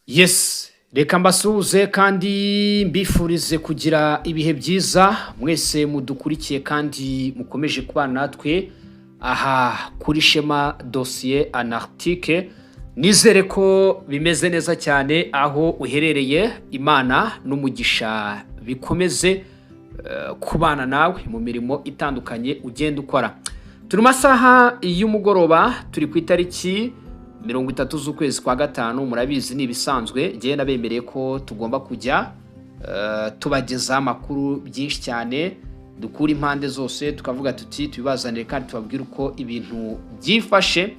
Yes, reka mbasuhuze kandi mbifurize kugira ibihe byiza mwese mudukurikiye kandi mukomeje kubana natwe aha kuri Shema Dossier Anarctique. Nizere ko bimeze neza cyane aho uherereye. Imana n'umugisha bikomeze kubana nawe mu mirimo itandukanye ugenda ukora. Turi masaha y'umugoroba, turi ku itariki 30 z'ukwezi kwa gatanu. Murabizi ni ibisanzwe, ngiye nabemereye ko tugomba kujya tubageza amakuru byinshi cyane, dukura impande zose tukavuga tuti tubibazanire kandi tubabwira uko ibintu byifashe.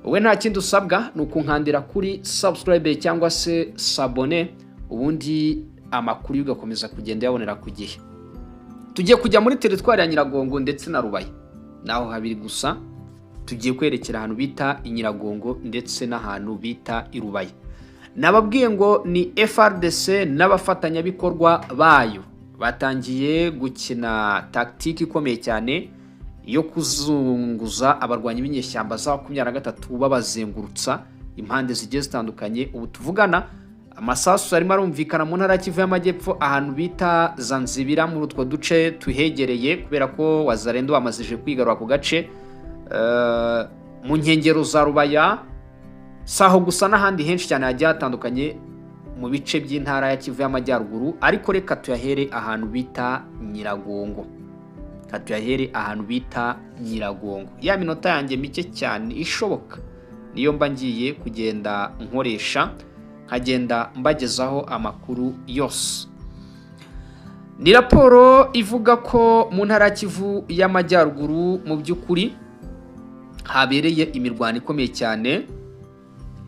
Wowe nta kindi usabwa ni ukunkandira kuri subscribe cyangwa se s'abonner, ubundi amakuru yugakomeza kugenda yabonera ku gihe. Tugiye kujya muri teritwari ya Nyiragongo ndetse na Rubaya, naho habiri gusa. Tugiye kwerekera ahantu bita Nyiragongo ndetse n'ahantu bita Irubaya. Nababwiye ngo ni FRDC n'abafatanyabikorwa bayo batangiye gukina tactique ikomeye cyane yo kuzunguza abarwanyi b'inyeshyamba za 23 babazengurutsa impande zigiye zitandukanye. Ubu tuvugana amasasu arimo arumvikana mu ntara Kivu y'Amajyepfo ahantu bita Zanzibira, muri utwo duce tuhegereye, kubera ko Wazalendo bamazije kwigarura ku gace. Mu nkengero za Rubaya saho gusa n'ahandi henshi cyane hagiye hatandukanye mu bice by'intara ya Kivu y'Amajyaruguru, ariko reka tuyahere ahantu bita Nyiragongo. Ya minota yanjye mike cyane ishoboka niyo mba ngiye kugenda nkoresha nkagenda mbagezaho amakuru yose. Ni raporo ivuga ko mu ntara ya Kivu y'Amajyaruguru mu by'ukuri habereye imirwano ikomeye cyane.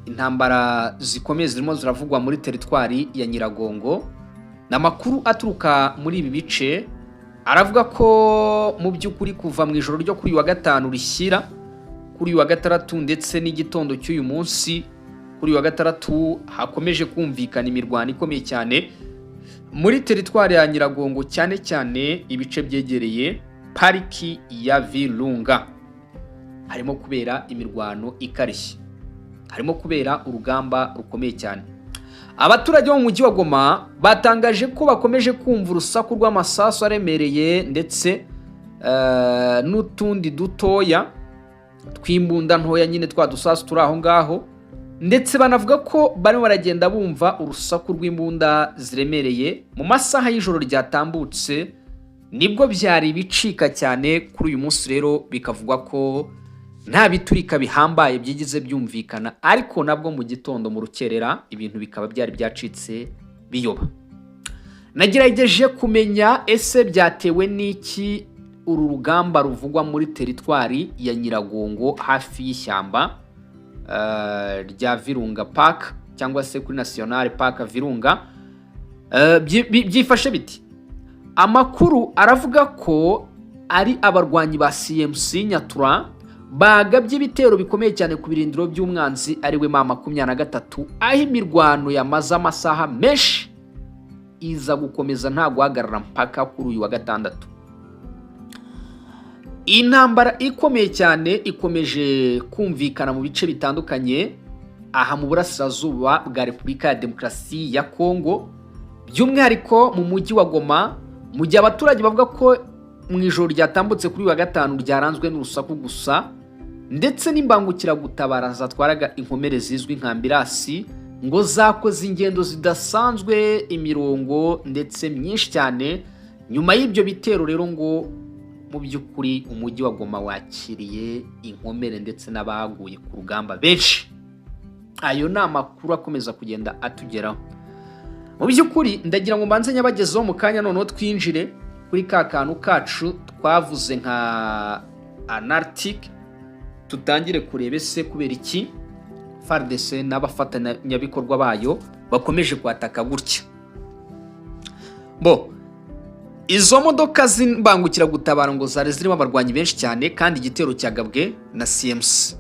Intambara zikomeye zirimo ziravugwa muri teritwari ya Nyiragongo. N'amakuru aturuka muri ibi bice aravuga ko mu by'ukuri kuva mu ijoro ryo kuri wa gatanu rishyira kuri wa gatandatu ndetse n'igitondo cy'uyu munsi kuri wa gatandatu hakomeje kumvikana imirwano ikomeye cyane muri teritwari ya Nyiragongo, cyane cyane ibice byegereye pariki ya Virunga. Harimo kubera imirwano ikarishye, harimo kubera urugamba rukomeye cyane. Abaturage bo mu mujyi wa Goma batangaje ko bakomeje kumva urusaku rw'amasasu aremereye ndetse n'utundi dutoya twimbunda ntoya, nyine twa dusasu turi aho ngaho, ndetse banavuga ko barimo baragenda bumva urusaku rw'imbunda ziremereye mu masaha y'ijoro ryatambutse. Nibwo byari bicika cyane kuri uyu munsi. Rero bikavugwa ko nta biturika bihambaye byigize byumvikana, ariko nabwo mu gitondo mu rukerera ibintu bikaba byari byacitse biyoba. Nagerageje kumenya ese byatewe n'iki uru rugamba ruvugwa muri teritwari ya Nyiragongo hafi y'ishyamba rya Virunga Park cyangwa se kuri National Park Virunga. Byifashe biti. Amakuru aravuga ko ari abarwanyi ba CMC Nyatura bagabye ibitero bikomeye cyane ku birindiro by'umwanzi ariwe M23, aho imirwano yamaze amasaha menshi iza gukomeza nta guhagarara mpaka kuri uyu wa gatandatu. Intambara ikomeye cyane ikomeje kumvikana mu bice bitandukanye aha mu burasirazuba bwa Repubulika ya Demokarasi ya Kongo, by'umwihariko mu mujyi wa Goma, mu gihe abaturage bavuga ko mu ijoro ryatambutse kuri wa gatanu ryaranzwe n'urusaku gusa, ndetse n'imbangukiragutabara zatwaraga inkomere zizwi nka ambirasi ngo zakoze ingendo zidasanzwe imirongo ndetse myinshi cyane. Nyuma y'ibyo bitero rero ngo mu by'ukuri umujyi wa Goma wakiriye inkomere ndetse n'abaguye ku rugamba benshi. Ayo ni amakuru akomeza kugenda atugeraho. Mu by'ukuri ndagira ngo mbanze nyabagezeho mu kanya, noneho twinjire kuri ka kantu kacu twavuze nka Anarctique, tutangire kurebe se kubera iki FARDC n'abafatanyabikorwa bayo bakomeje kwataka gutya. Izo modoka zimbangukira gutabara ngo zari zirimo abarwanyi benshi cyane, kandi igitero cyagabwe na CMC.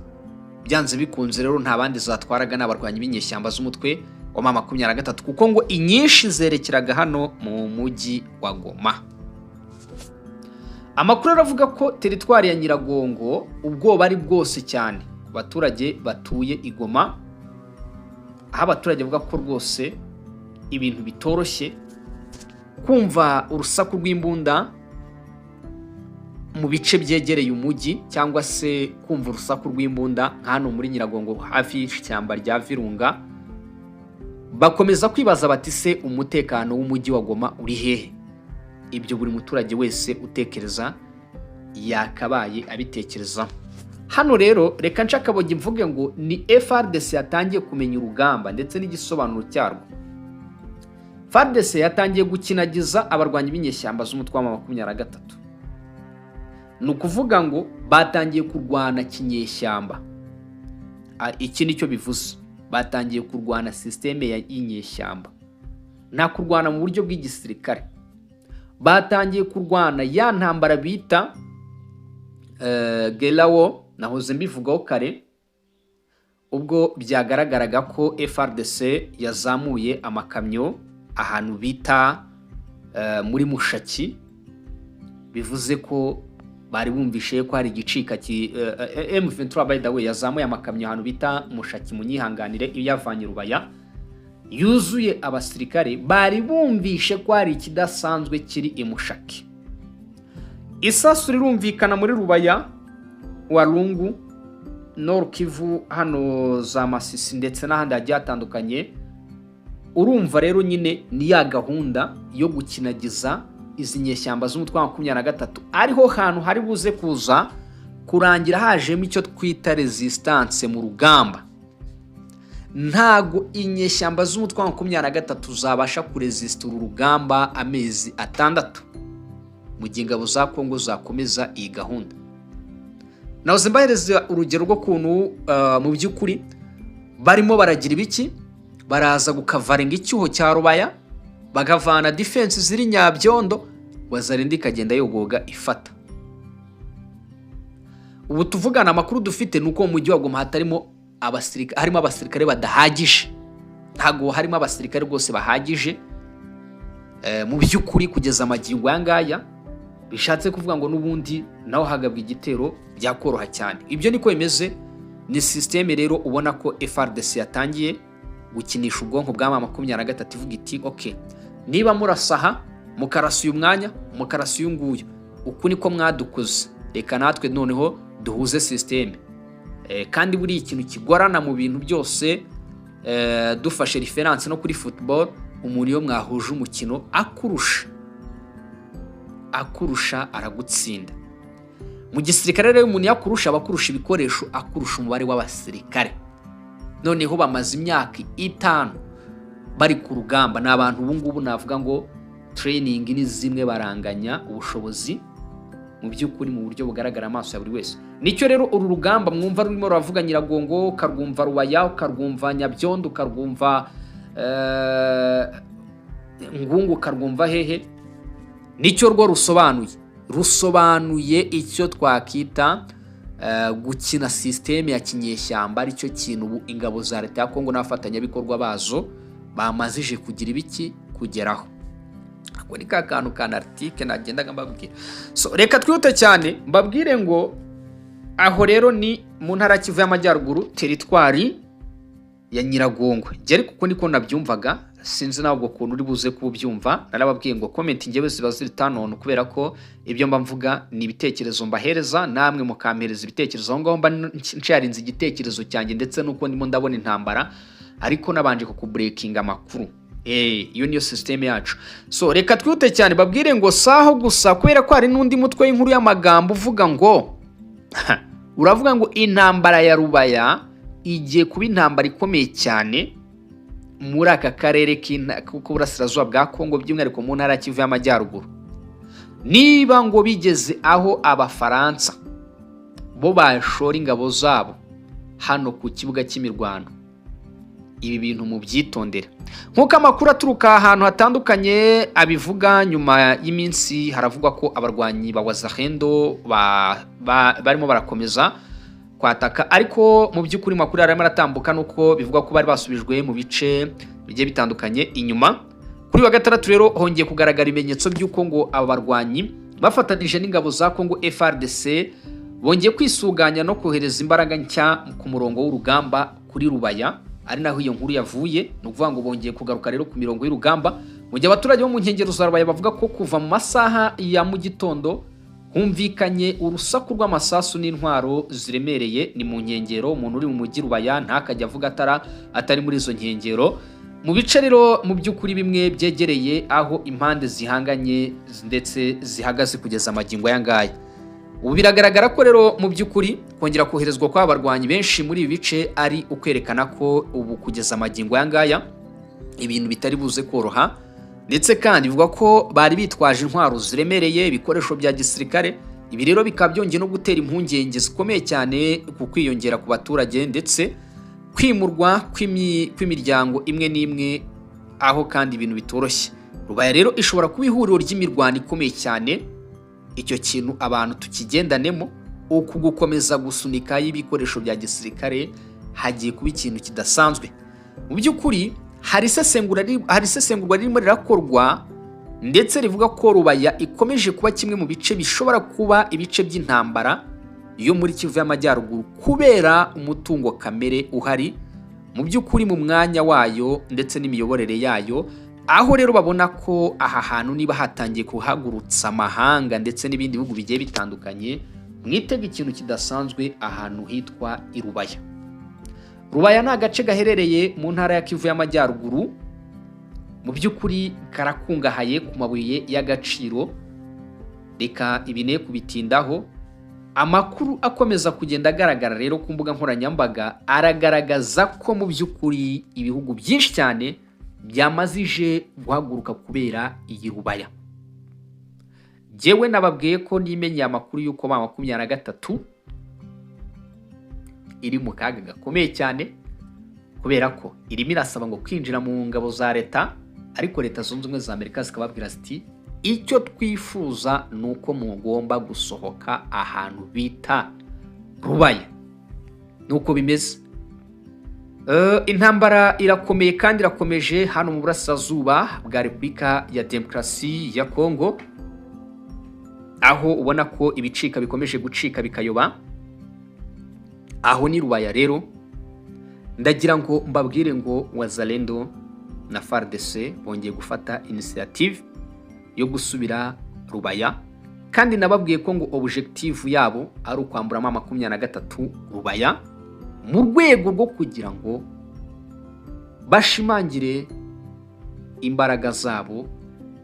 Byanze bikunze rero nta bandi zatwaraga n'abarwanyi b'inyeshyamba z'umutwe wa M23, kuko ngo inyinshi zerekeraga hano mu mujyi wa Goma. Amakuru aravuga ko teritwari ya Nyiragongo ubwoba ari bwose cyane ku baturage batuye i Goma, aho abaturage bavuga ko rwose ibintu bitoroshye kumva urusaku rw'imbunda mu bice byegereye umujyi cyangwa se kumva urusaku rw'imbunda hano muri Nyiragongo hafi y'ishyamba rya Virunga. Bakomeza kwibaza bati se umutekano w'umujyi wa Goma uri hehe? Ibyo buri muturage wese utekereza yakabaye abitekereza. Hano rero reka nshakaboge mvuge ngo ni FARDC yatangiye kumenya urugamba ndetse n'igisobanuro cyarwo. FARDC yatangiye gukinagiza abarwanyi b'inyeshyamba z'umutwe wa 23. Ni ukuvuga ngo batangiye kurwana kinyeshyamba. Iki nicyo bivuze, batangiye kurwana systeme ya inyeshyamba, nta kurwana mu buryo bw'igisirikare. Batangiye kurwana ya ntambara bita Gelawo, nahoze mbivugaho kare, ubwo byagaragaraga ko FARDC yazamuye amakamyo ahantu bita muri Mushaki, bivuze ko bari bumvishe ko hari igicika M23 by the way yazamuye amakamyo ahantu bita Mushaki munyihanganire iyavanye Rubaya, yuzuye abasirikare bari bumvishe ko hari ikidasanzwe kiri i Mushaki. Isasu rirumvikana muri Rubaya, Walungu, Nord Kivu, hano za Masisi ndetse n'ahandi hagiye hatandukanye. Urumva rero nyine ni ya gahunda yo gukinagiza izi nyeshyamba z'umutwe wa 23, ariho hantu hari buze kuza kurangira hajemo icyo twita resistance mu rugamba. Ntago inyeshyamba z'umutwe wa 23 zabasha kuresista urugamba amezi 6 mu gihe ingabo za Kongo zakomeza iyi gahunda. Nahoze mbahereza urugero rwo kuntu mu by'ukuri barimo baragira ibiki, baraza gukavaringa icyuho cya Rubaya, bagavana defense ziri Nyabyondo, Wazalendo ikagenda yogoga ifata. Ubu tuvugana amakuru dufite nuko mu mujyi wa Goma harimo abasirikare badahagije. Ntago harimo abasirikare rwose bahagije mu by'ukuri kugeza amagingo yangaya, bishatse kuvuga ngo n'ubundi naho hagabwa igitero byakoroha cyane. Ibyo niko bimeze, ni systeme rero ubona ko FARDC yatangiye gukinisha ubwonko bwa 23 ivuga iti okay, niba murasaha mukarasi uyu mwanya, mukarasi uyu nguyu, uku niko mwadukoze, reka natwe noneho duhuze systeme. Kandi buri ikintu kigorana mu bintu byose, dufashe reference no kuri football, umuntu yo mwahuje umukino akurusha aragutsinda. Mu gisirikare rero umuntu yakurusha abakurusha ibikoresho, akurusha umubare w'abasirikare. Noneho bamaze imyaka 5 bari ku rugamba, n'abantu ubu ngubu navuga ngo training ni zimwe baranganya ubushobozi mu by'ukuri mu buryo bugaragara amaso ya buri wese. Nicyo rero uru rugamba mwumva rurimo ravuga Nyiragongo, karwumva Rubaya, karwumva Nyabyondo, karwumva Ngungu, karwumva hehe, nicyo rwo rusobanuye icyo twakita gukina systeme ya kinyeshyamba, aricyo kintu ubu ingabo za leta ya Kongo n'abafatanyabikorwa bazo bamazije kugira ibiki kugeraho. Ako ni kakantu ka article nagendaga mbabwira. So reka twihute cyane mbabwire ngo aho rero ni mu ntara Kivu y'Amajyaruguru, teritwari ya Nyiragongo. Gere kuko niko nabyumvaga, sinzi nabwo kuntu uri buze kubyumva. Narababwiye ngo comment ngewe ziba ziri tanone kubera ko ibyo mba mvuga ni ibitekerezo mbahereza, namwe mukampereza ibitekerezo. Aho ngaho mba nsharinze igitekerezo cyanjye ndetse nuko ndimo ndabona intambara, ariko nabanje kubreakinga amakuru. Iyo niyo systeme yacu. So reka twihute cyane babwire ngo saho gusa kubera ko hari n'undi mutwe w'inkuru y'amagambo uvuga ngo uravuga ngo intambara ya Rubaya igiye kuba intambara ikomeye cyane muri aka karere k'uburasirazuba bwa Kongo, by'umwihariko mu ntara Kivu y'Amajyaruguru. Niba ngo bigeze aho Abafaransa bo bashora ingabo zabo hano ku kibuga cy'imirwano, ibi bintu mu byitondera. Nkuko amakuru aturuka ahantu hatandukanye abivuga, nyuma y'iminsi haravugwa ko abarwanyi ba Wazalendo barimo barakomeza kwataka, ariko mu by'ukuri makuru arimo aratambuka nuko bivugwa ko bari basubijwe mu bice bigiye bitandukanye inyuma. Kuri wa gatandatu rero hongeye kugaragara ibimenyetso by'uko ngo aba barwanyi bafatanije n'ingabo za Kongo FARDC bongeye kwisuganya no kohereza imbaraga nshya ku murongo w'urugamba kuri Rubaya, ari naho iyo nkuru yavuye. Ni ukuvuga ngo bongeye kugaruka rero ku mirongo y'urugamba, mu gihe abaturage bo mu nkengero za Rubaya bavuga ko kuva mu masaha ya mu gitondo humvikanye urusaku rw'amasasu n'intwaro ziremereye. Ni mu nkengero, umuntu uri mu mujyi Rubaya ntakajya avuga atari muri izo nkengero. Mu bice rero mu by'ukuri bimwe byegereye aho impande zihanganye ndetse zihagaze kugeza amagingo aya ngaya. Ubu biragaragara ko rero mu by'ukuri kongera koherezwa kw'abarwanyi benshi muri ibi bice ari ukwerekana ko ubu kugeza amagingo aya ngaya ibintu bitari buze koroha, ndetse kandi bivuga ko bari bitwaje intwaro ziremereye, ibikoresho bya gisirikare. Ibi rero bikaba byongeye no gutera impungenge zikomeye cyane ku kwiyongera ku baturage ndetse kwimurwa kw'imiryango imwe n'imwe, aho kandi ibintu bitoroshye. Rubaya rero ishobora kuba ihuriro ry'imirwano ikomeye cyane. Icyo kintu abantu tukigendanemo, uku gukomeza gusunika y'ibikoresho bya gisirikare hagiye kuba ikintu kidasanzwe. Mu by'ukuri hari isesengurwa ririmo rirakorwa ndetse rivuga ko Rubaya ikomeje kuba kimwe mu bice bishobora kuba ibice by'intambara yo muri Kivu y'Amajyaruguru kubera umutungo kamere uhari mu by'ukuri mu mwanya wayo ndetse n'imiyoborere yayo, aho rero babona ko aha hantu niba hatangiye kuhagurutsa amahanga ndetse n'ibindi bihugu bigiye bitandukanye, mwitega ikintu kidasanzwe ahantu hitwa i Rubaya. Rubaya ni agace gaherereye mu ntara ya Kivu y'Amajyaruguru, mu by'ukuri karakungahaye ku mabuye y'agaciro. Reka ibine kubitindaho. Amakuru akomeza kugenda agaragara rero ku mbuga nkoranyambaga aragaragaza ko mu by'ukuri ibihugu byinshi cyane byamazije guhaguruka kubera iyi Rubaya. Jewe nababwiye ko nimenyeye amakuru y'uko ba 23 iri mu kaga gakomeye cyane kubera ko irimo irasaba ngo kwinjira mu ngabo za leta, ariko Leta Zunze Ubumwe za Amerika zikababwira ziti icyo twifuza nuko mugomba gusohoka ahantu bita Rubaya. Nuko bimeze. Intambara irakomeye kandi irakomeje hano mu burasirazuba bwa Repubulika ya Demokarasi ya Kongo, aho ubona ko ibicika bikomeje gucika bikayoba. Aho ni Rubaya rero, ndagira ngo mbabwire ngo Wazalendo na FARDC bongeye gufata initiative yo gusubira Rubaya, kandi nababwiye ko ngo objective yabo ari ukwamburamo 23 Rubaya mu rwego rwo kugira ngo bashimangire imbaraga zabo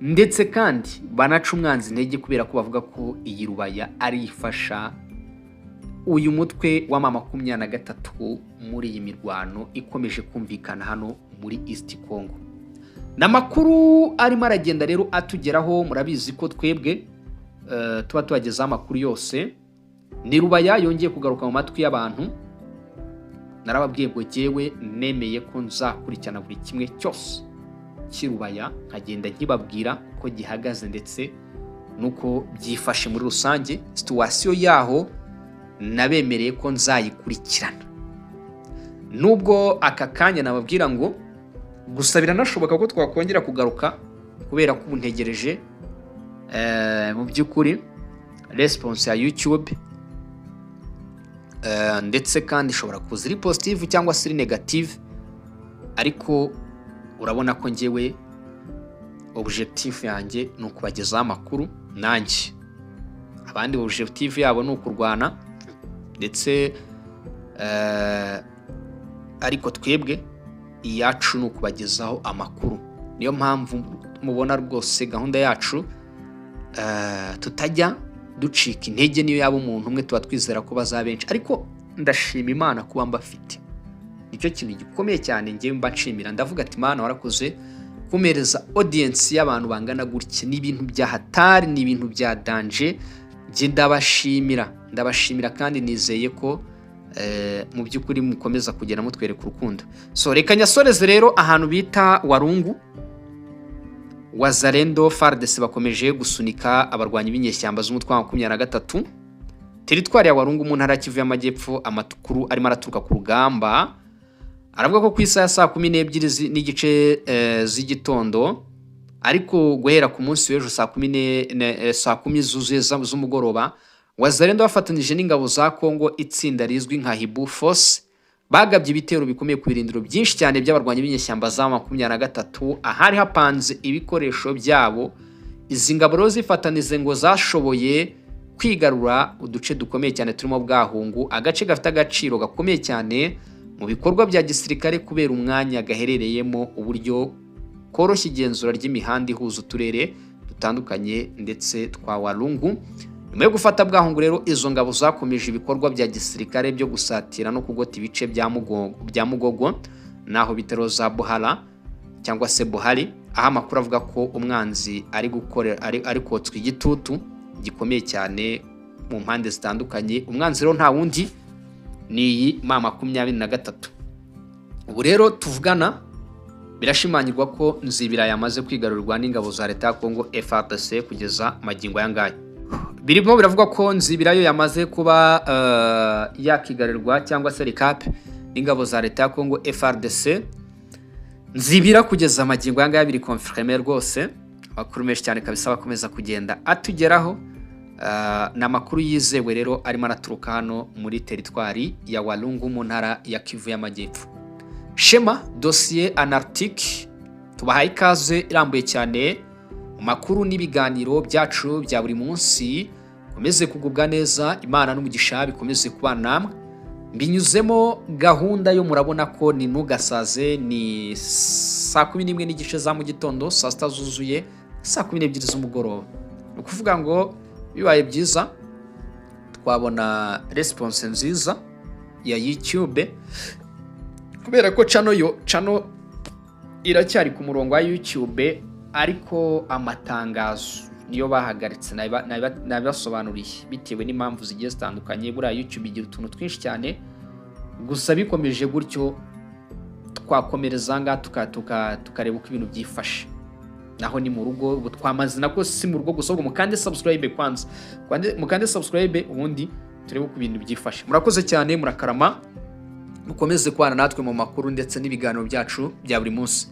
ndetse kandi banaca umwanzi intege, kubera ko bavuga ko iyi Rubaya ari ifasha uyu mutwe wa 23 muri iyi mirwano ikomeje kumvikana hano muri East Congo. Namakuru arimo aragenda rero atugeraho, murabizi ko twebwe tuba tubagezaho amakuru yose. Ni Rubaya yongeye kugaruka mu matwi y'abantu. Narababwiye ngo jewe nemeye ko nzakurikirana buri kimwe cyose cy'Rubaya, nkagenda nkibabwira ko gihagaze ndetse nuko byifashe muri rusange. Situation yaho nabemereye ko nzayikurikirana, nubwo aka kanya nababwira ngo gusa biranashoboka ko twakongera kugaruka kubera ko ubuntegereje mu by'ukuri response ya YouTube ndetse kandi ishobora kuza iri positive cyangwa se iri negative, ariko urabona ko njyewe objective yanjye ni ukubagezaho amakuru. Nanjye abandi objective yabo ni ukurwana ndetse ariko twebwe iyacu ni ukubagezaho amakuru. Niyo mpamvu mubona rwose gahunda yacu tutajya ducika intege. Niyo yaba umuntu umwe tuba twizera ko bazabenshi, ariko ndashima Imana kuba mbafite. Nicyo kintu gikomeye cyane ngiye mba nshimira. Ndavuga ati Imana warakoze kumereza audience y'abantu bangana gutya, ni ibintu bya hatari, ni ibintu bya danger. Nje ndabashimira kandi nizeye ko mu by'ukuri mukomeza kugera mutwereka urukundo. So reka nyasoreze rero ahantu bita Warungu. Wazalendo FARDC bakomeje gusunika abarwanyi b'inyeshyamba z'umutwe wa 23. Teritwari ya Warungu mu ntara Kivu y'Amajyepfo, amakuru arimo araturuka ku rugamba aravuga ko ku isaha ya 12 n'igice z'igitondo, ariko guhera ku munsi w'ejo saa 10 zuzuye z'umugoroba, Wazalendo bafatanyije n'ingabo za Kongo itsinda rizwi nka Hibu Force bagabye ibitero bikomeye ku birindiro byinshi cyane by'abarwanyi b'inyeshyamba za 23 ahari hapanze ibikoresho byabo. Izi ngabo rero zifatanize ngo zashoboye kwigarura uduce dukomeye cyane turimo Bwahungu, agace gafite agaciro gakomeye cyane mu bikorwa bya gisirikare kubera umwanya gaherereyemo, uburyo koroshya igenzura ry'imihanda ihuza uturere dutandukanye ndetse twa Walungu. Nyuma yo gufata Bwahungu rero izo ngabo zakomeje ibikorwa bya gisirikare byo gusatira no kugota ibice bya Mugogo naho bitero za Buhala cyangwa se Buhari, aho amakuru avuga ko umwanzi ari kotswa igitutu gikomeye cyane mu mpande zitandukanye. Umwanzi rero nta wundi ni iyi M23. Ubu rero tuvugana birashimanyirwa ko Nzibira yamaze kwigarurirwa n'ingabo za leta ya Kongo FARDC kugeza magingo yangaya. Birimo biravuga ko Nzibira yo yamaze kuba yakigarurirwa cyangwa se recap n'ingabo za leta ya Kongo FARDC. Nzibira kugeza magingo yangaya biri confirmer rwose. Amakuru menshi cyane kabisa bakomeza kugenda atugeraho. Na makuru yizewe rero arimo araturuka hano muri teritwari ya Walungu mu ntara ya Kivu y'Amajyepfo. Shema dossier anartique tubahaye ikaze irambuye cyane mu makuru n'ibiganiro byacu bya buri munsi. Komeze kugubwa neza, Imana n'umugisha bikomeze kubana namwe. Mbinyuzemo gahunda yo murabona ko ni Ntugasaze, ni 11:00 n'igice za mu gitondo, saa 6 zuzuye, 12:00 z'umugoroba. Ni ukuvuga ngo bibaye byiza twabona response nziza ya YouTube, kubera ko channel iracyari ku murongo wa YouTube, ariko amatangazo niyo bahagaritse nabibasobanuriye bitewe n'impamvu zigiye zitandukanye. Buriya YouTube igira utuntu twinshi cyane, gusa bikomeje gutyo twakomereza ngaha tukareba uko ibintu byifashe. Naho ni mu rugo, ubu twamaze nako si mu rugo gusa, ubwo mukande subscribe kwanza, mukande subscribe ubundi turebe uko ibintu byifashe. Murakoze cyane, murakarama, mukomeze kubana natwe mu makuru ndetse n'ibiganiro byacu bya buri munsi.